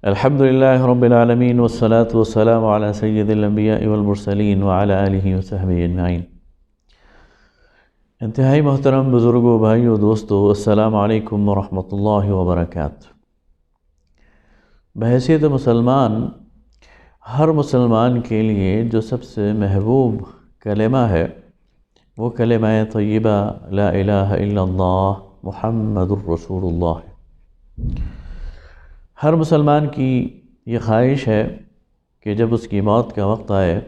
الحمدللہ رب العالمین والصلاة والسلام علی سید الانبیاء والمرسلین وعلی آلہ وصحبہ اجمعین۔ انتہائی محترم بزرگوں، بھائیوں، دوستو، السلام علیکم ورحمۃ اللہ وبرکاتہ۔ بحیثیت مسلمان، ہر مسلمان کے لیے جو سب سے محبوب کلمہ ہے وہ کلمہ طیبہ لا الہ الا اللہ محمد الرسول اللہ ہے۔ ہر مسلمان کی یہ خواہش ہے کہ جب اس کی موت کا وقت آئے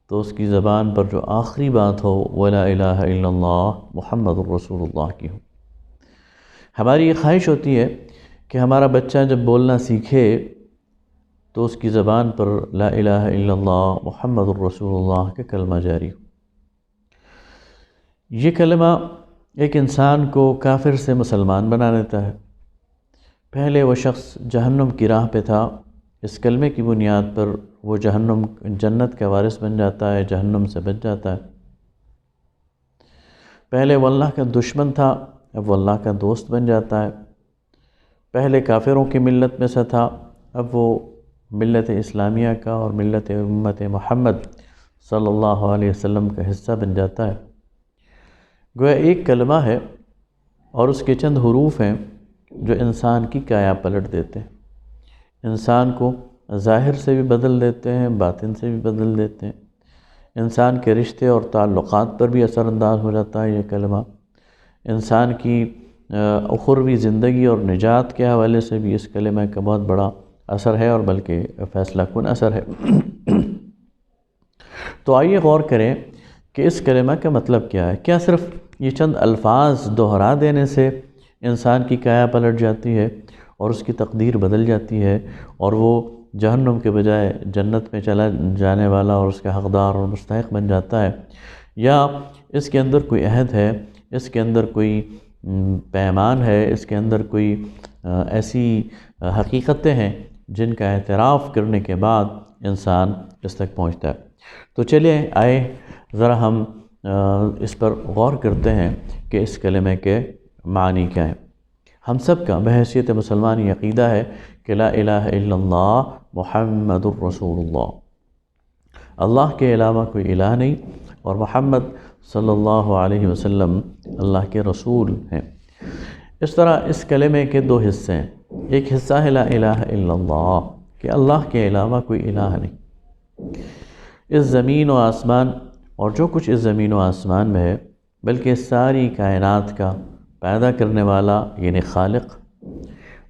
تو اس کی زبان پر جو آخری بات ہو وہ لا الہ الا اللہ محمد الرسول اللہ کی ہو۔ ہماری یہ خواہش ہوتی ہے کہ ہمارا بچہ جب بولنا سیکھے تو اس کی زبان پر لا الہ الا اللہ محمد الرسول اللہ کا کلمہ جاری ہو۔ یہ کلمہ ایک انسان کو کافر سے مسلمان بنا دیتا ہے۔ پہلے وہ شخص جہنم کی راہ پہ تھا، اس کلمے کی بنیاد پر وہ جنت کا وارث بن جاتا ہے، جہنم سے بچ جاتا ہے۔ پہلے وہ اللہ کا دشمن تھا، اب وہ اللہ کا دوست بن جاتا ہے۔ پہلے کافروں کی ملت میں سے تھا، اب وہ ملت اسلامیہ کا اور ملت امت محمد صلی اللہ علیہ وسلم کا حصہ بن جاتا ہے۔ گویا ایک کلمہ ہے اور اس کے چند حروف ہیں جو انسان کی کایا پلٹ دیتے ہیں، انسان کو ظاہر سے بھی بدل دیتے ہیں، باطن سے بھی بدل دیتے ہیں، انسان کے رشتے اور تعلقات پر بھی اثر انداز ہو جاتا ہے یہ کلمہ، انسان کی اخروی زندگی اور نجات کے حوالے سے بھی اس کلمہ کا بہت بڑا اثر ہے اور بلکہ فیصلہ کن اثر ہے۔ تو آئیے غور کریں کہ اس کلمہ کا مطلب کیا ہے۔ کیا صرف یہ چند الفاظ دہرا دینے سے انسان کی کایا پلٹ جاتی ہے اور اس کی تقدیر بدل جاتی ہے اور وہ جہنم کے بجائے جنت میں چلا جانے والا اور اس کا حقدار اور مستحق بن جاتا ہے، یا اس کے اندر کوئی عہد ہے، اس کے اندر کوئی پیمان ہے، اس کے اندر کوئی ایسی حقیقتیں ہیں جن کا اعتراف کرنے کے بعد انسان اس تک پہنچتا ہے؟ تو چلیے آئے ذرا ہم اس پر غور کرتے ہیں کہ اس کلمے کے معنی کیا ہیں۔ ہم سب کا بحیثیت مسلمان یہ عقیدہ ہے کہ لا الہ الا اللہ محمد الرسول اللہ، اللہ کے علاوہ کوئی الہ نہیں اور محمد صلی اللہ علیہ وسلم اللہ کے رسول ہیں۔ اس طرح اس کلمے کے دو حصے ہیں، ایک حصہ ہے لا الہ الا اللہ کہ اللہ کے علاوہ کوئی الہ نہیں۔ اس زمین و آسمان اور جو کچھ اس زمین و آسمان میں ہے بلکہ ساری کائنات کا پیدا کرنے والا یعنی خالق،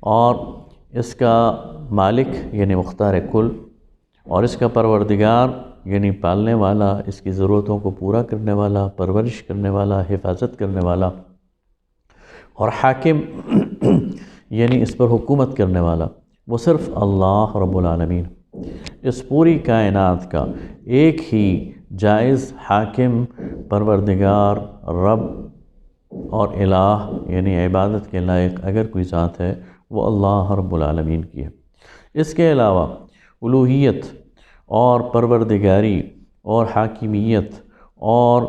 اور اس کا مالک یعنی مختار کل، اور اس کا پروردگار یعنی پالنے والا، اس کی ضرورتوں کو پورا کرنے والا، پرورش کرنے والا، حفاظت کرنے والا، اور حاکم یعنی اس پر حکومت کرنے والا، وہ صرف اللہ رب العالمین۔ اس پوری کائنات کا ایک ہی جائز حاکم، پروردگار، رب اور الہ یعنی عبادت کے لائق اگر کوئی ذات ہے وہ اللہ رب العالمین کی ہے۔ اس کے علاوہ الوہیت اور پروردگاری اور حاکمیت اور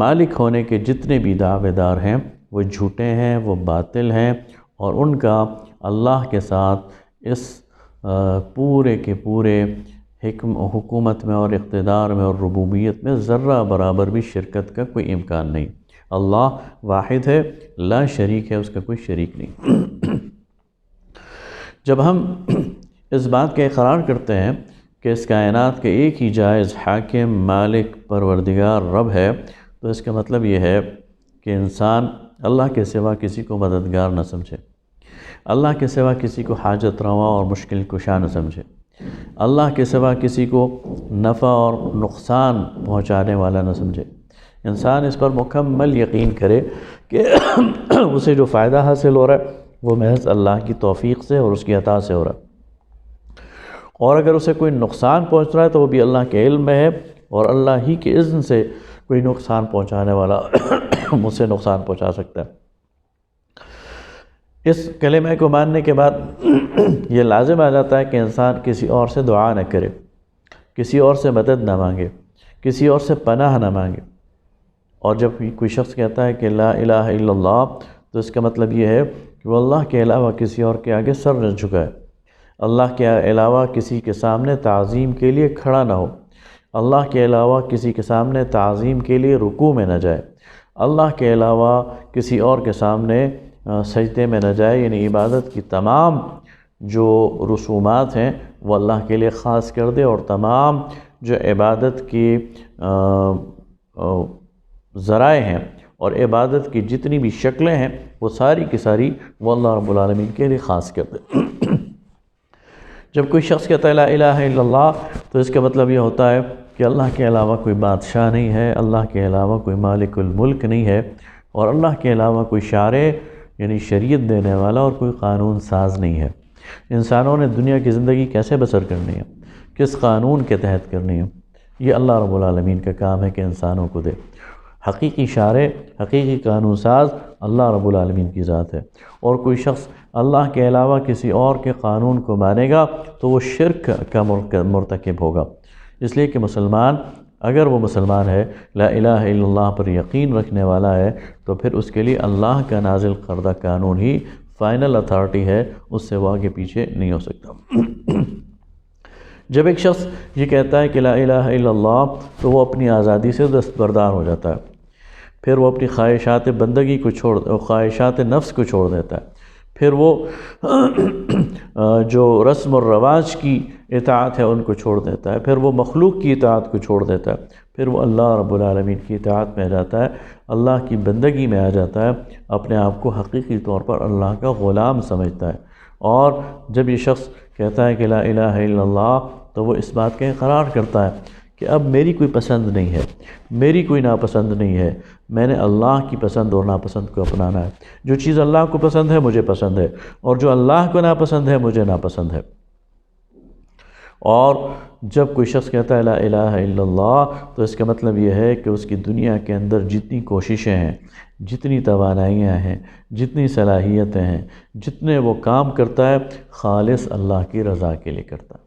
مالک ہونے کے جتنے بھی دعوے دار ہیں وہ جھوٹے ہیں، وہ باطل ہیں، اور ان کا اللہ کے ساتھ اس پورے کے پورے حکومت میں اور اقتدار میں اور ربوبیت میں ذرہ برابر بھی شرکت کا کوئی امکان نہیں۔ اللہ واحد ہے، لا شریک ہے، اس کا کوئی شریک نہیں۔ جب ہم اس بات کا اقرار کرتے ہیں کہ اس کائنات کے ایک ہی جائز حاکم، مالک، پروردگار، رب ہے، تو اس کا مطلب یہ ہے کہ انسان اللہ کے سوا کسی کو مددگار نہ سمجھے، اللہ کے سوا کسی کو حاجت روا اور مشکل کشا نہ سمجھے، اللہ کے سوا کسی کو نفع اور نقصان پہنچانے والا نہ سمجھے۔ انسان اس پر مکمل یقین کرے کہ اسے جو فائدہ حاصل ہو رہا ہے وہ محض اللہ کی توفیق سے اور اس کی عطا سے ہو رہا ہے، اور اگر اسے کوئی نقصان پہنچ رہا ہے تو وہ بھی اللہ کے علم میں ہے اور اللہ ہی کے اذن سے کوئی نقصان پہنچانے والا مجھ سے نقصان پہنچا سکتا ہے۔ اس کلمہ کو ماننے کے بعد یہ لازم آ جاتا ہے کہ انسان کسی اور سے دعا نہ کرے، کسی اور سے مدد نہ مانگے، کسی اور سے پناہ نہ مانگے۔ اور جب کوئی شخص کہتا ہے کہ لا الہ الا اللہ تو اس کا مطلب یہ ہے کہ وہ اللہ کے علاوہ کسی اور کے آگے سر نہ جھکائے، اللہ کے علاوہ کسی کے سامنے تعظیم کے لیے کھڑا نہ ہو، اللہ کے علاوہ کسی کے سامنے تعظیم کے لیے رکوع میں نہ جائے، اللہ کے علاوہ کسی اور کے سامنے سجدے میں نہ جائے، یعنی عبادت کی تمام جو رسومات ہیں وہ اللہ کے لیے خاص کر دے، اور تمام جو عبادت کی ذرائع ہیں اور عبادت کی جتنی بھی شکلیں ہیں وہ ساری کی ساری وہ اللہ رب العالمین کے لیے خاص کر دے۔ جب کوئی شخص کہتا ہے لا الہ الا اللہ تو اس کا مطلب یہ ہوتا ہے کہ اللہ کے علاوہ کوئی بادشاہ نہیں ہے، اللہ کے علاوہ کوئی مالک الملک نہیں ہے، اور اللہ کے علاوہ کوئی شارع یعنی شریعت دینے والا اور کوئی قانون ساز نہیں ہے۔ انسانوں نے دنیا کی زندگی کیسے بسر کرنی ہے، کس قانون کے تحت کرنی ہے، یہ اللہ رب العالمین کا کام ہے کہ انسانوں کو دے۔ حقیقی شارع، حقیقی قانون ساز اللہ رب العالمین کی ذات ہے، اور کوئی شخص اللہ کے علاوہ کسی اور کے قانون کو مانے گا تو وہ شرک کا مرتکب ہوگا۔ اس لیے کہ مسلمان اگر وہ مسلمان ہے، لا الہ الا اللہ پر یقین رکھنے والا ہے، تو پھر اس کے لیے اللہ کا نازل کردہ قانون ہی فائنل اتھارٹی ہے، اس سے وہ آگے پیچھے نہیں ہو سکتا۔ جب ایک شخص یہ کہتا ہے کہ لا الہ الا اللہ تو وہ اپنی آزادی سے دستبردار ہو جاتا ہے، پھر وہ اپنی خواہشات بندگی کو خواہشات نفس کو چھوڑ دیتا ہے، پھر وہ جو رسم و رواج کی اطاعت ہے ان کو چھوڑ دیتا ہے، پھر وہ مخلوق کی اطاعت کو چھوڑ دیتا ہے، پھر وہ اللہ رب العالمین کی اطاعت میں آ جاتا ہے، اللہ کی بندگی میں آ جاتا ہے، اپنے آپ کو حقیقی طور پر اللہ کا غلام سمجھتا ہے۔ اور جب یہ شخص کہتا ہے کہ لا الہ الا اللہ تو وہ اس بات کا اقرار کرتا ہے کہ اب میری کوئی پسند نہیں ہے، میری کوئی ناپسند نہیں ہے، میں نے اللہ کی پسند اور ناپسند کو اپنانا ہے۔ جو چیز اللہ کو پسند ہے مجھے پسند ہے، اور جو اللہ کو ناپسند ہے مجھے ناپسند ہے۔ اور جب کوئی شخص کہتا ہے لا الہ الا اللہ تو اس کا مطلب یہ ہے کہ اس کی دنیا کے اندر جتنی کوششیں ہیں، جتنی توانائیاں ہیں، جتنی صلاحیتیں ہیں، جتنے وہ کام کرتا ہے خالص اللہ کی رضا کے لیے کرتا ہے۔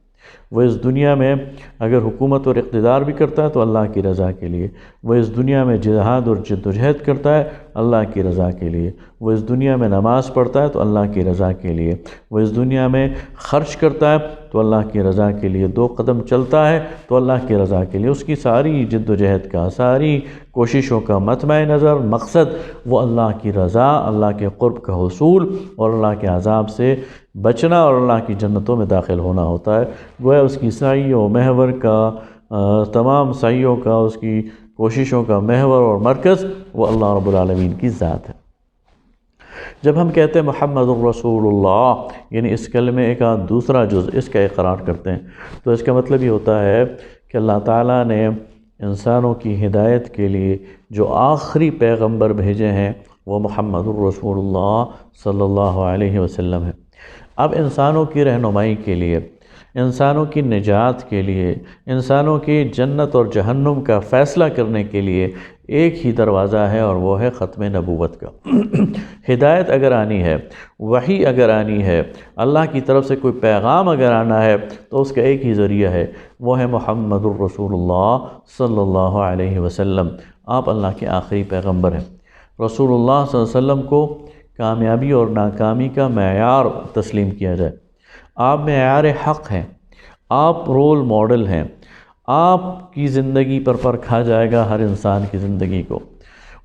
وہ اس دنیا میں اگر حکومت اور اقتدار بھی کرتا ہے تو اللہ کی رضا کے لیے، وہ اس دنیا میں جہاد اور جدوجہد کرتا ہے اللہ کی رضا کے لیے، وہ اس دنیا میں نماز پڑھتا ہے تو اللہ کی رضا کے لیے، وہ اس دنیا میں خرچ کرتا ہے تو اللہ کی رضا کے لیے، 2 قدم چلتا ہے تو اللہ کی رضا کے لیے، اس کی ساری جدوجہد کا، ساری کوششوں کا مطمع نظر مقصد وہ اللہ کی رضا، اللہ کے قرب کا حصول اور اللہ کے عذاب سے بچنا اور اللہ کی جنتوں میں داخل ہونا ہوتا ہے۔ گویا اس کی سعی و محور کا، تمام سعیوں کا، اس کی کوششوں کا محور اور مرکز وہ اللہ رب العالمین کی ذات ہے۔ جب ہم کہتے ہیں محمد الرسول اللہ یعنی اس کلمے کا دوسرا جز اس کا اقرار کرتے ہیں تو اس کا مطلب یہ ہوتا ہے کہ اللہ تعالیٰ نے انسانوں کی ہدایت کے لیے جو آخری پیغمبر بھیجے ہیں وہ محمد الرسول اللہ صلی اللہ علیہ وسلم ہے۔ اب انسانوں کی رہنمائی کے لیے، انسانوں کی نجات کے لیے، انسانوں کی جنت اور جہنم کا فیصلہ کرنے کے لیے ایک ہی دروازہ ہے اور وہ ہے ختم نبوت کا۔ ہدایت اگر آنی ہے، وحی اگر آنی ہے، اللہ کی طرف سے کوئی پیغام اگر آنا ہے تو اس کا ایک ہی ذریعہ ہے، وہ ہے محمد الرسول اللہ صلی اللہ علیہ وسلم۔ آپ اللہ کے آخری پیغمبر ہیں۔ رسول اللہ صلی اللہ علیہ وسلم کو کامیابی اور ناکامی کا معیار تسلیم کیا جائے۔ آپ معیار حق ہیں، آپ رول ماڈل ہیں، آپ کی زندگی پر پرکھا جائے گا ہر انسان کی زندگی کو،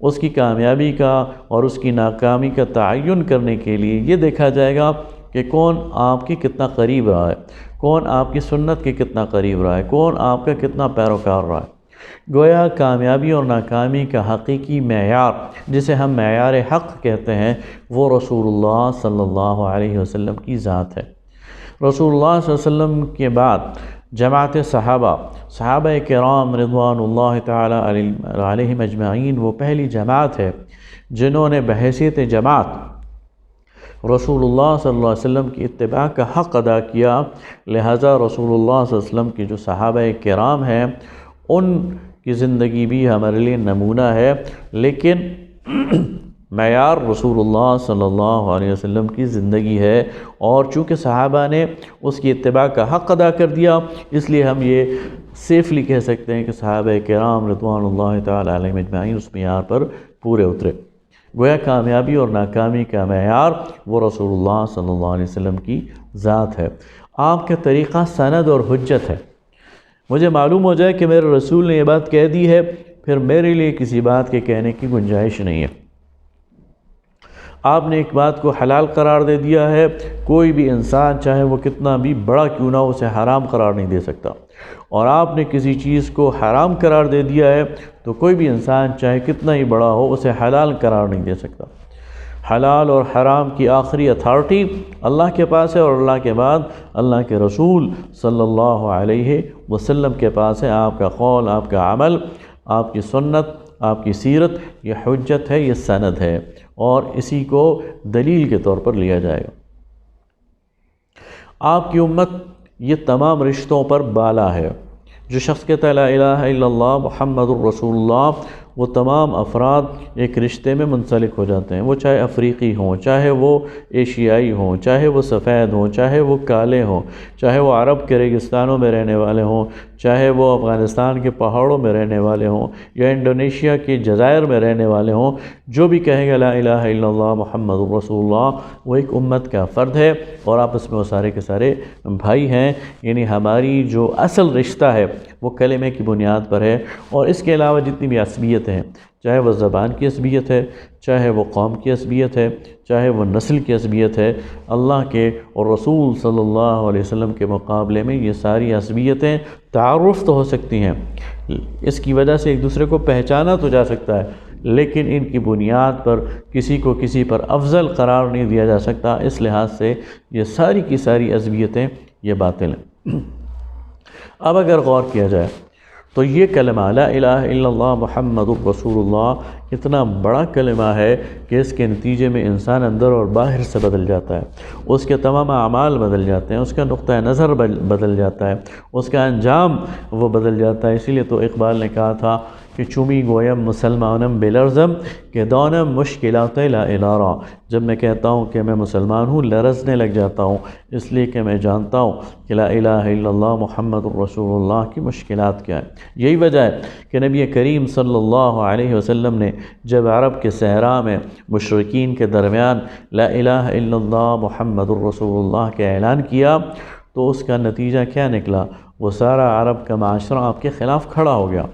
اس کی کامیابی کا اور اس کی ناکامی کا تعین کرنے کے لیے یہ دیکھا جائے گا کہ کون آپ کے کتنا قریب رہا ہے، کون آپ کی سنت کے کتنا قریب رہا ہے، کون آپ کا کتنا پیروکار رہا ہے۔ گویا کامیابی اور ناکامی کا حقیقی معیار جسے ہم معیار حق کہتے ہیں وہ رسول اللہ صلی اللہ علیہ وسلم کی ذات ہے۔ رسول اللہ صلی اللہ علیہ وسلم کے بعد جماعت صحابہ کرام رضوان اللہ تعالی علیہم اجمعین وہ پہلی جماعت ہے جنہوں نے بحیثیت جماعت رسول اللہ صلی اللہ علیہ وسلم کی اتباع کا حق ادا کیا، لہذا رسول اللہ صلی اللہ علیہ وسلم کی جو صحابہ کرام ہیں ان کی زندگی بھی ہمارے لیے نمونہ ہے، لیکن معیار رسول اللہ صلی اللہ علیہ وسلم کی زندگی ہے، اور چونکہ صحابہ نے اس کی اتباع کا حق ادا کر دیا اس لیے ہم یہ سیفلی کہہ سکتے ہیں کہ صحابہ کرام رضوان اللہ تعالی علیہم اجمعین اس معیار پر پورے اترے۔ گویا کامیابی اور ناکامی کا معیار وہ رسول اللہ صلی اللہ علیہ وسلم کی ذات ہے۔ آپ کا طریقہ سند اور حجت ہے۔ مجھے معلوم ہو جائے کہ میرے رسول نے یہ بات کہہ دی ہے، پھر میرے لیے کسی بات کے کہنے کی گنجائش نہیں ہے۔ آپ نے ایک بات کو حلال قرار دے دیا ہے، کوئی بھی انسان چاہے وہ کتنا بھی بڑا کیوں نہ ہو اسے حرام قرار نہیں دے سکتا، اور آپ نے کسی چیز کو حرام قرار دے دیا ہے تو کوئی بھی انسان چاہے کتنا ہی بڑا ہو اسے حلال قرار نہیں دے سکتا۔ حلال اور حرام کی آخری اتھارٹی اللہ کے پاس ہے، اور اللہ کے بعد اللہ کے رسول صلی اللہ علیہ وسلم کے پاس ہے۔ آپ کا قول، آپ کا عمل، آپ کی سنت، آپ کی سیرت، یہ حجت ہے، یہ سند ہے، اور اسی کو دلیل کے طور پر لیا جائے گا۔ آپ کی امت یہ تمام رشتوں پر بالا ہے۔ جو شخص کہتا ہے لا الہ الا اللہ محمد الرسول اللہ، وہ تمام افراد ایک رشتے میں منسلک ہو جاتے ہیں، وہ چاہے افریقی ہوں، چاہے وہ ایشیائی ہوں، چاہے وہ سفید ہوں، چاہے وہ کالے ہوں، چاہے وہ عرب کے ریگستانوں میں رہنے والے ہوں، چاہے وہ افغانستان کے پہاڑوں میں رہنے والے ہوں، یا انڈونیشیا کے جزائر میں رہنے والے ہوں، جو بھی کہے گا لا الہ الا اللہ محمد الرسول اللہ، وہ ایک امت کا فرد ہے، اور آپس میں وہ سارے کے سارے بھائی ہیں۔ یعنی ہماری جو اصل رشتہ ہے وہ کلمے کی بنیاد پر ہے، اور اس کے علاوہ جتنی بھی عصبیتیں ہیں، چاہے وہ زبان کی عصبیت ہے، چاہے وہ قوم کی عصبیت ہے، چاہے وہ نسل کی عصبیت ہے، اللہ کے اور رسول صلی اللہ علیہ وسلم کے مقابلے میں یہ ساری عصبیتیں تعارف تو ہو سکتی ہیں، اس کی وجہ سے ایک دوسرے کو پہچانا تو جا سکتا ہے، لیکن ان کی بنیاد پر کسی کو کسی پر افضل قرار نہیں دیا جا سکتا۔ اس لحاظ سے یہ ساری کی ساری عصبیتیں یہ باطل ہیں۔ اب اگر غور کیا جائے تو یہ کلمہ لا الہ الا اللہ محمد الرسول اللہ اتنا بڑا کلمہ ہے کہ اس کے نتیجے میں انسان اندر اور باہر سے بدل جاتا ہے، اس کے تمام اعمال بدل جاتے ہیں، اس کا نقطہ نظر بدل جاتا ہے، اس کا انجام وہ بدل جاتا ہے۔ اسی لیے تو اقبال نے کہا تھا کہ چومی گویم مسلمانم بلرزم کہ دونم مشکلات لا الارا، جب میں کہتا ہوں کہ میں مسلمان ہوں لرزنے لگ جاتا ہوں، اس لیے کہ میں جانتا ہوں کہ لا الہ الا اللہ محمد الرسول اللہ کی مشکلات کیا ہے۔ یہی وجہ ہے کہ نبی کریم صلی اللہ علیہ وسلم نے جب عرب کے صحرا میں مشرکین کے درمیان لا الہ الا اللہ محمد الرسول اللہ کا اعلان کیا تو اس کا نتیجہ کیا نکلا؟ وہ سارا عرب کا معاشرہ آپ کے خلاف کھڑا ہو گیا،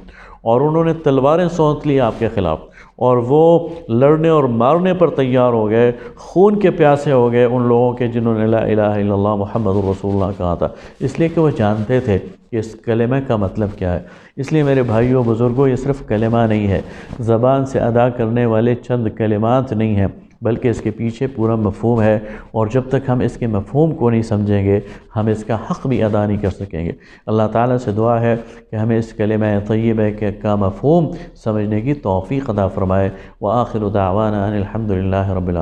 اور انہوں نے تلواریں سونت لی آپ کے خلاف، اور وہ لڑنے اور مارنے پر تیار ہو گئے، خون کے پیاسے ہو گئے ان لوگوں کے جنہوں نے لا الہ الا اللہ محمد الرسول اللہ کہا تھا، اس لیے کہ وہ جانتے تھے کہ اس کلمہ کا مطلب کیا ہے۔ اس لیے میرے بھائیوں بزرگوں، یہ صرف کلمہ نہیں ہے، زبان سے ادا کرنے والے چند کلمات نہیں ہیں، بلکہ اس کے پیچھے پورا مفہوم ہے، اور جب تک ہم اس کے مفہوم کو نہیں سمجھیں گے ہم اس کا حق بھی ادا نہیں کر سکیں گے۔ اللہ تعالیٰ سے دعا ہے کہ ہمیں اس کلمہ طیبہ کا مفہوم سمجھنے کی توفیق عطا فرمائے۔ وآخر دعوانا ان الحمد للہ رب العالمین۔